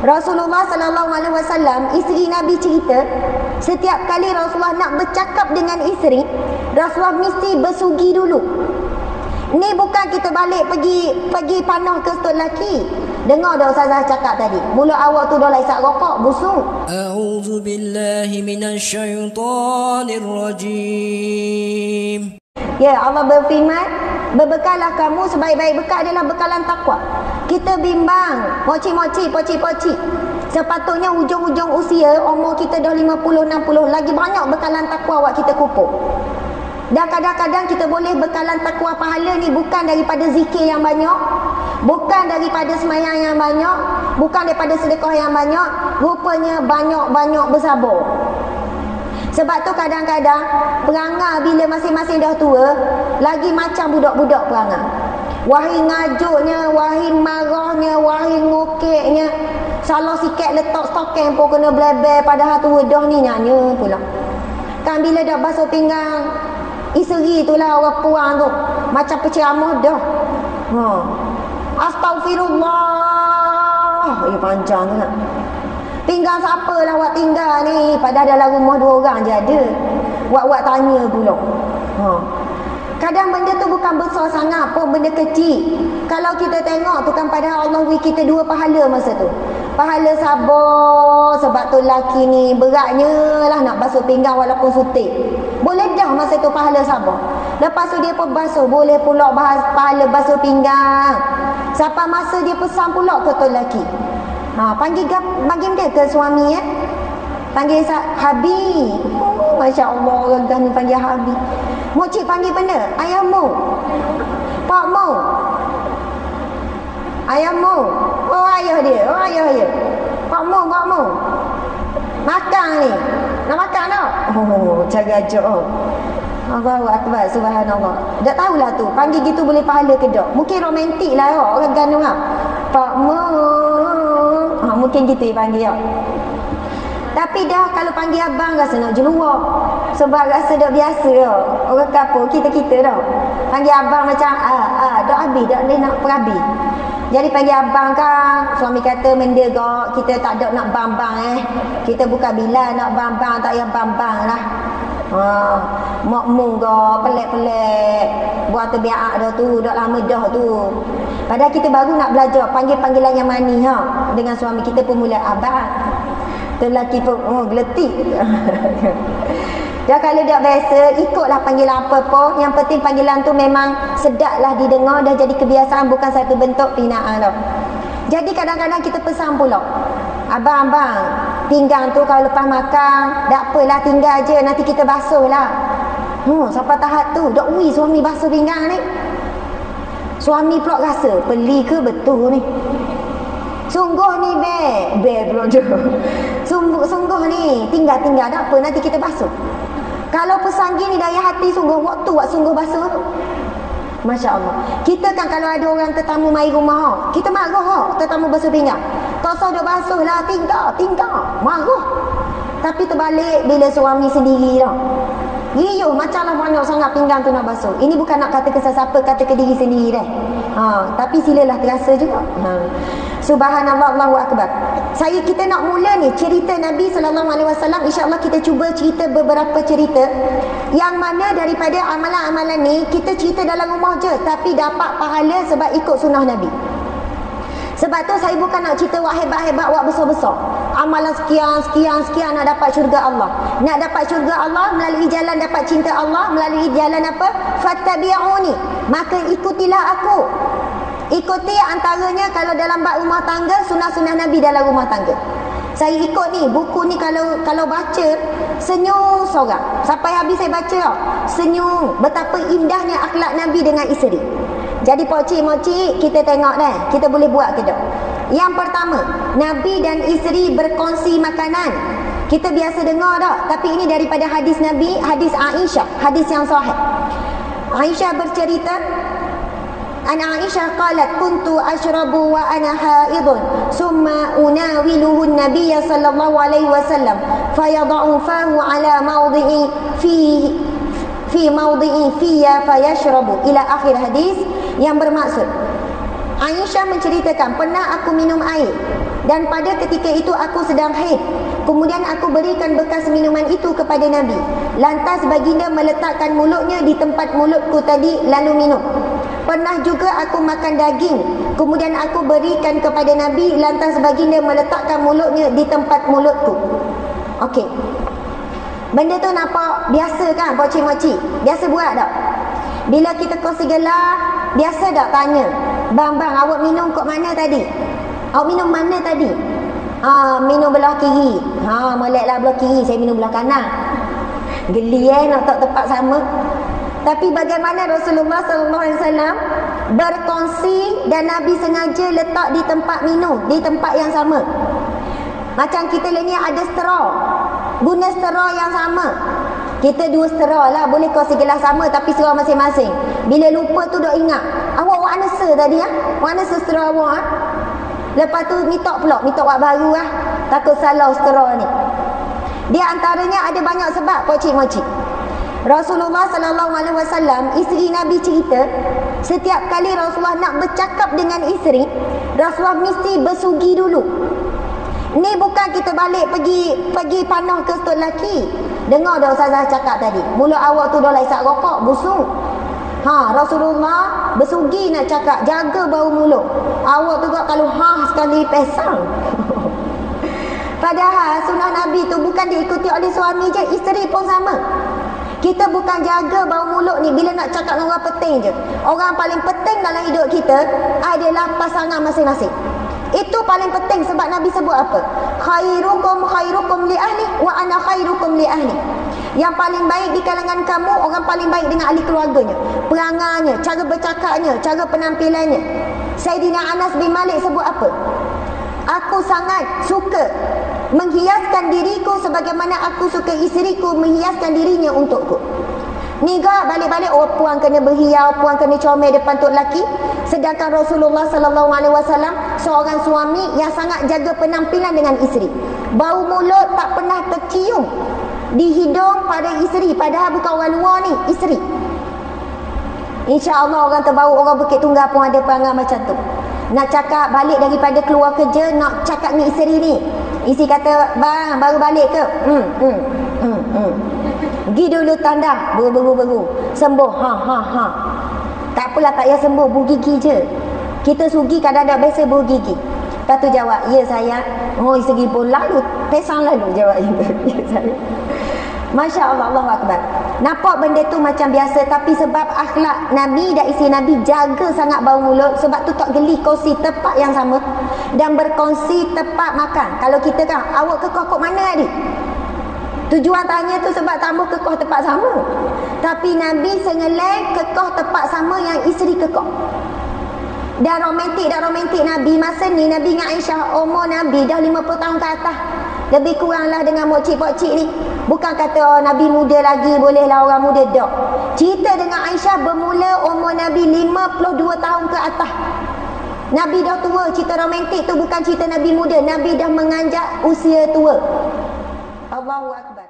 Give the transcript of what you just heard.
Rasulullah sallallahu alaihi wasallam, isteri Nabi cerita, setiap kali Rasulullah nak bercakap dengan isteri, Rasulullah mesti bersugi dulu. Ni bukan kita balik pergi panah ke stok lelaki. Dengar dah Ustazah cakap tadi. Mulut awak tu dah isap rokok, busuk. A'udzu billahi minasyaitonir rajim. Ya, Allah berfirman, berbekallah kamu, sebaik-baik bekal adalah bekalan takwa. Kita bimbang, moci-moci, poci-poci. Sepatutnya hujung-hujung usia, umur kita dah 50-60, lagi banyak bekalan takwa awak kita kupuk. Dan kadang-kadang kita boleh bekalan takwa pahala ni bukan daripada zikir yang banyak, bukan daripada semayang yang banyak, bukan daripada sedekah yang banyak, rupanya banyak-banyak bersabar. Sebab tu kadang-kadang perangai bila masing-masing dah tua, lagi macam budak-budak perangai. Wahai ngajuknya, wahai marahnya, wahai ngokeknya, salah sikit letak stoken pun kena blebel, padahal tua dah ni nyanyi pula. Kan bila dah basuh pinggang isteri tu lah orang puang tu, macam penceramah dah. Astaghfirullah. Panjang tu nak. Pinggang siapa lah awak tinggal ni? Padahal dalam rumah 2 orang je ada. Awak tanya pula. Kadang benda tu bukan besar sangat pun, benda kecil. Kalau kita tengok tu kan, padahal Allah beri kita 2 pahala masa tu. Pahala sabar, sebab tu lelaki ni beratnya lah nak basuh pinggang walaupun sutik. Boleh dah masa tu pahala sabar. Lepas tu dia pun basuh, boleh pula pahala basuh pinggang. Sampai masa dia pesan pula ke tu lelaki. Panggil dia ke suami panggil Habib. Masya Allah, orang ni panggil Habib. Mokcik panggil benda, ayahmu, pakmu, ayahmu. Oh ayah dia, pakmu. Makan ni, nak makan tak? Cara ajak. Allahu Akbar, subhanallah. Tak tahulah tu, panggil gitu boleh pahala ke tak? Mungkin romantik lah orang gandung pakmu. Mungkin gitu dia panggil. Tapi dah kalau panggil abang rasa nak jeluak. Sebab rasa dah biasa dah. Orang kapur kita dah. Panggil abang macam dah habis, dah boleh nak perabi. Jadi panggil abang kan, suami kata benda kok, kita tak ada nak bambang Kita bukan bila nak bambang, tak payah bambang lah. Makmu kok, pelik-pelik. Buat terbiak dah tu, dah lama dah tu. Padahal kita baru nak belajar panggil-panggilan yang manis dengan suami kita pun mula abang. Lelaki pun geletik. Dan kalau tak biasa, ikutlah panggilan apa-apa. Yang penting panggilan tu memang sedaplah didengar, dah jadi kebiasaan, bukan satu bentuk penghinaan tau. Jadi kadang-kadang kita pesan pula, abang, pinggang tu kalau lepas makan, tak apalah, tinggal je, nanti kita basuh lah. Sampai tahap tu, dak suami basuh pinggang ni. Suami pula rasa, beli ke betul ni? Sungguh ni pula je. Sungguh ni, tinggal tak apa, nanti kita basuh. Kalau pesan gini dari hati sungguh, waktu sungguh basuh tu. Masya Allah. Kita kan kalau ada orang tetamu mai rumah, kita marah tetamu basuh pinggang. Tak usah dah basuh lah, tinggal. Marah. Tapi terbalik bila suami sendiri lah. Riuh, macamlah banyak sangat pinggang tu nak basuh. Ini bukan nak kata ke sesiapa, kata ke diri sendiri dah. Tapi silalah terasa juga. Subhanallah, Allahu Akbar. Kita nak mula ni cerita Nabi SAW. InsyaAllah kita cuba cerita beberapa cerita yang mana daripada amalan-amalan ni kita cerita dalam rumah je, tapi dapat pahala sebab ikut sunnah Nabi. Sebab tu saya bukan nak cerita wak hebat-hebat, wak besar-besar. Amalan sekian nak dapat syurga Allah. Nak dapat syurga Allah melalui jalan dapat cinta Allah, melalui jalan apa? Fattabi'uni. Maka ikutilah aku. Ikuti antaranya kalau dalam bab rumah tangga, sunnah-sunnah Nabi dalam rumah tangga. Saya ikut ni, buku ni kalau baca, senyum seorang. Sampai habis saya baca senyum. Betapa indahnya akhlak Nabi dengan isteri. Jadi pocik-mocik, kita tengok dah, kita boleh buat ke tak? Yang pertama, Nabi dan isteri berkongsi makanan. Kita biasa dengar tak? Tapi ini daripada hadis Nabi, hadis Aisyah, hadis yang sahih. Aisyah bercerita, Aisyah qalat kuntu ashrabu wa ana haidun summa unawiluhu an-nabiy sallallahu alaihi wasallam fayad'u fahu ala mawdi'i fi mawdi'i fiyya fayashrabu ila akhir hadis, yang bermaksud Aisyah menceritakan pernah aku minum air Dan pada ketika itu aku sedang haid. Kemudian aku berikan bekas minuman itu kepada Nabi. Lantas baginda meletakkan mulutnya di tempat mulutku tadi lalu minum. Pernah juga aku makan daging. Kemudian aku berikan kepada Nabi. Lantas baginda meletakkan mulutnya di tempat mulutku. Okey. Benda tu nampak biasa kan pocik-mocik? Biasa buat tak? Bila kita kongsi gelar, biasa tak tanya, bang awak minum kok mana tadi? Awak minum mana tadi? Minum belah kiri. Moleklah belah kiri, saya minum belah kanan. Geli nak tak tepat sama. Tapi bagaimana Rasulullah SAW berkongsi dan Nabi sengaja letak di tempat minum, di tempat yang sama. Macam kita ni ada straw, guna straw yang sama. Kita dua straw lah, boleh kongsi gelas sama tapi straw masing-masing. Bila lupa tu dok ingat, awak mana se tadi mana se straw awak Lepas tu minta awak baru takut salah straw ni. Dia antaranya ada banyak sebab pocik-mocik. Rasulullah SAW, isteri Nabi cerita, setiap kali Rasulullah nak bercakap dengan isteri, Rasulullah mesti bersugi dulu. Ni bukan kita balik pergi panah ke stok lelaki. Dengar dah Ustazah cakap tadi, mulut awak tu dah isap rokok, busuk. Rasulullah bersugi nak cakap, jaga bau mulut. Awak tu kalau sekali pesang. Padahal sunnah Nabi tu bukan diikuti oleh suami je, isteri pun sama. Kita bukan jaga bau mulut ni bila nak cakap dengan orang penting je. Orang paling penting dalam hidup kita adalah pasangan masing-masing. Itu paling penting sebab Nabi sebut apa? Khairukum li ahli wa ana khairukum li ahli. Yang paling baik di kalangan kamu, orang paling baik dengan ahli keluarganya. Perangannya, cara bercakapnya, cara penampilannya. Sayyidina Anas bin Malik sebut apa? Aku sangat suka menghiaskan diriku sebagaimana aku suka isteriku menghiaskan dirinya untukku. Ni gak balik-balik puan kena berhias, puan kena comel depan tok lelaki. Sedangkan Rasulullah SAW seorang suami yang sangat jaga penampilan dengan isteri. Bau mulut tak pernah tercium di hidung pada isteri, padahal bukan orang luar ni, isteri. InsyaAllah orang terbau, orang Bukit Tunggal pun ada perangai macam tu. Nak cakap balik daripada keluar kerja, nak cakap ni isteri ni. Isteri kata, bang baru balik ke? Pergi dulu tandang, beru. Sembuh, tak apalah, tak payah sembuh, bu gigi je. Kita sugi kadang-kadang biasa bu gigi. Lepas tu jawab, ya sayang. Oh, isteri pun lalu, pesang lalu jawab itu. Ya sayang. Masya Allah, Allahu Akbar. Nampak benda tu macam biasa, tapi sebab akhlak Nabi dan isteri Nabi jaga sangat bau mulut, sebab tu tak geli kongsi tempat yang sama dan berkongsi tempat makan. Kalau kita kan, awak kekeh kok mana adik? Tujuan tanya tu sebab tamu kekeh tempat sama. Tapi Nabi sengelai kekeh tempat sama yang isteri kekeh. Dan romantik Nabi masa ni, Nabi dengan Aisyah umur Nabi dah 50 tahun ke atas. Lebih kuranglah dengan mokcik-pokcik ni. Bukan kata Nabi muda lagi, bolehlah orang muda, tak. Cerita dengan Aisyah bermula umur Nabi 52 tahun ke atas. Nabi dah tua. Cerita romantik tu bukan cerita Nabi muda, Nabi dah menganjak usia tua. Allahu Akbar.